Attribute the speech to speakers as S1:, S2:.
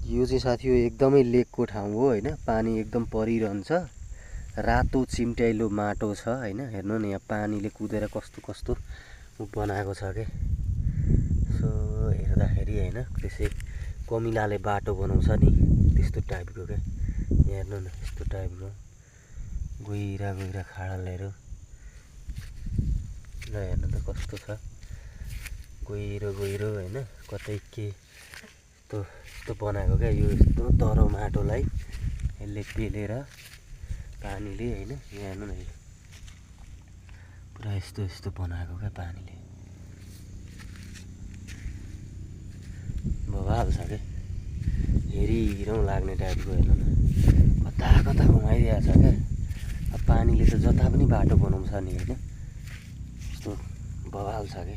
S1: यो चाहिँ साथी हो एकदमै लेकको ठाउँ हो हैन। पानी एकदम परिरहन्छ। रातो चिम्ट्याइलो माटो छ हैन। हेर्नु न यहाँ पानीले कुदेर कस्तो कस्तो बनाएको छ के। सो हेर्दाखेरि हैन त्यसै कमिलाले बाटो बनाउँछ नि त्यस्तो टाइपको के। यहाँ हेर्नु न यस्तो टाइपको गहिरा गहिरा खाडलहरू ल हेर्नु त कस्तो छ गहिरो गहिरो हैन। कतै के यस्तो बनाएको क्या। यो यस्तो तरो माटोलाई यसले पेलेर पानीले हैन। यहाँ हेर्नु न पुरा यस्तो यस्तो बनाएको क्या पानीले। बवाल छ के। हेरिरौँ लाग्ने टाइपको हेर्नु न कता कता घुमाइदिएको छ क्या। अब पानीले त जता पनि बाटो बनाउँछ नि हैन। यस्तो बवाल छ के।